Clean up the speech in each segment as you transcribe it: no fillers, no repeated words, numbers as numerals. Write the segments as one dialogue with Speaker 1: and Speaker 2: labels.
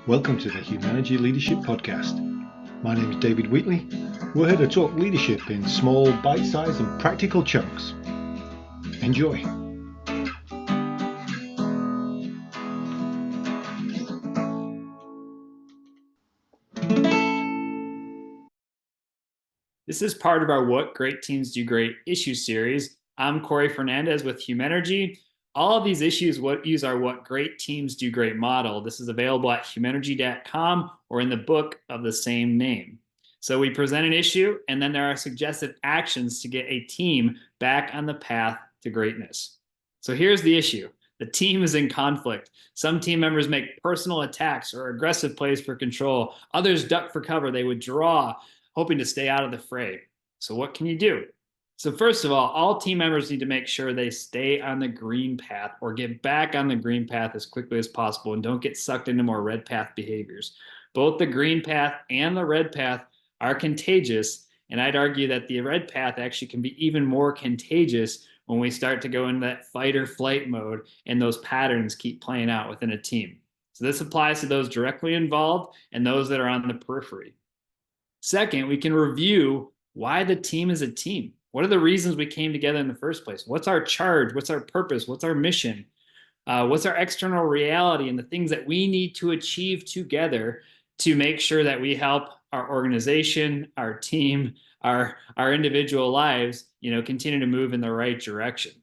Speaker 1: Welcome to the Humanity Leadership Podcast. My name is David Wheatley. We're here to talk leadership in small, bite-sized and practical chunks. Enjoy.
Speaker 2: This is part of our What Great Teams Do Great issue series. I'm Corey Fernandez with Humanergy. All of these issues use our What Great Teams Do Great model. This is available at humanergy.com or in the book of the same name. So we present an issue, and then there are suggested actions to get a team back on the path to greatness. So here's the issue. The team is in conflict. Some team members make personal attacks or aggressive plays for control. Others duck for cover. They withdraw, hoping to stay out of the fray. So what can you do? So first of all team members need to make sure they stay on the green path or get back on the green path as quickly as possible and don't get sucked into more red path behaviors. Both the green path and the red path are contagious, and I'd argue that the red path actually can be even more contagious when we start to go into that fight or flight mode and those patterns keep playing out within a team. So this applies to those directly involved and those that are on the periphery. Second, we can review why the team is a team. What are the reasons we came together in the first place? What's our charge? What's our purpose? What's our mission? What's our external reality and the things that we need to achieve together to make sure that we help our organization, our team, our individual lives, continue to move in the right direction.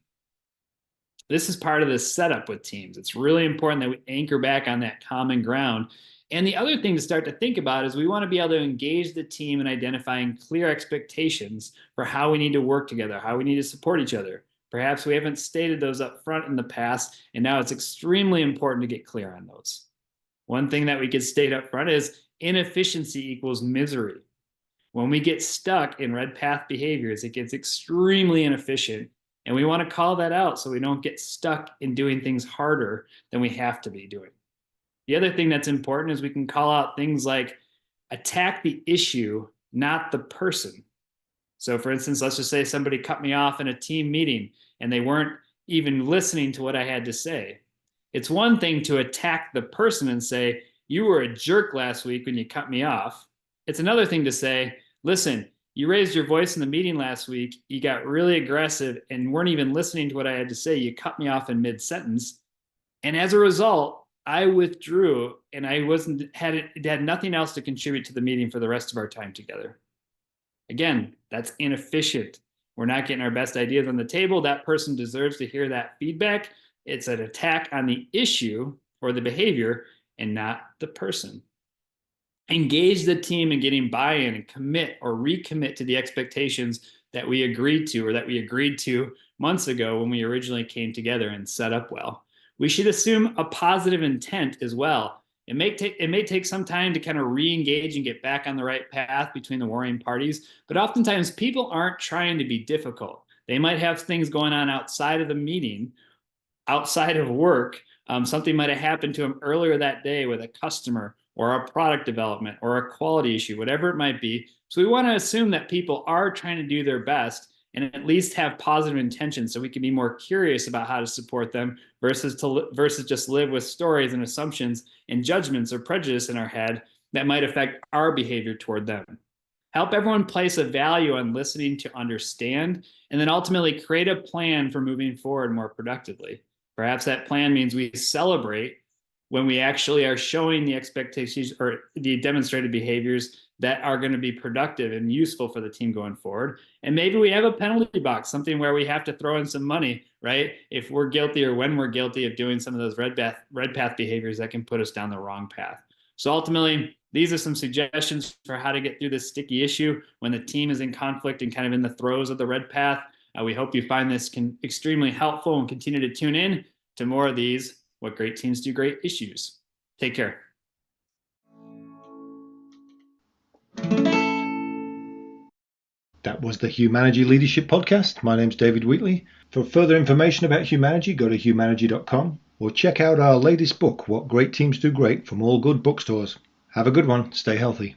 Speaker 2: This is part of the setup with teams. It's really important that we anchor back on that common ground. And the other thing to start to think about is we want to be able to engage the team in identifying clear expectations for how we need to work together, how we need to support each other. Perhaps we haven't stated those up front in the past, and now it's extremely important to get clear on those. One thing that we could state up front is inefficiency equals misery. When we get stuck in red path behaviors, it gets extremely inefficient, and we want to call that out so we don't get stuck in doing things harder than we have to be doing. The other thing that's important is we can call out things like attack the issue, not the person. So for instance, let's just say somebody cut me off in a team meeting and they weren't even listening to what I had to say. It's one thing to attack the person and say, you were a jerk last week when you cut me off. It's another thing to say, listen, you raised your voice in the meeting last week, you got really aggressive and weren't even listening to what I had to say, you cut me off in mid-sentence. And as a result, I withdrew and I had nothing else to contribute to the meeting for the rest of our time together. Again, that's inefficient. We're not getting our best ideas on the table. That person deserves to hear that feedback. It's an attack on the issue or the behavior and not the person. Engage the team in getting buy-in and commit or recommit to the expectations that we agreed to or that we agreed to months ago when we originally came together and set up well. We should assume a positive intent as well. It may take some time to kind of re-engage and get back on the right path between the warring parties, but oftentimes people aren't trying to be difficult. They might have things going on outside of the meeting, outside of work. Something might have happened to them earlier that day with a customer or a product development or a quality issue, whatever it might be. So we want to assume that people are trying to do their best and at least have positive intentions so we can be more curious about how to support them versus just live with stories and assumptions and judgments or prejudice in our head that might affect our behavior toward them. Help everyone place a value on listening to understand, and then ultimately create a plan for moving forward more productively. Perhaps that plan means we celebrate when we actually are showing the expectations or the demonstrated behaviors that are going to be productive and useful for the team going forward. And maybe we have a penalty box, something where we have to throw in some money, right? If we're guilty or when we're guilty of doing some of those red path behaviors that can put us down the wrong path. So ultimately, these are some suggestions for how to get through this sticky issue when the team is in conflict and kind of in the throes of the red path. We hope you find this extremely helpful and continue to tune in to more of these What Great Teams Do Great issues. Take care.
Speaker 1: That was the Humanity Leadership Podcast. My name's David Wheatley. For further information about Humanity, go to humanergy.com or check out our latest book, What Great Teams Do Great, from all good bookstores. Have a good one. Stay healthy.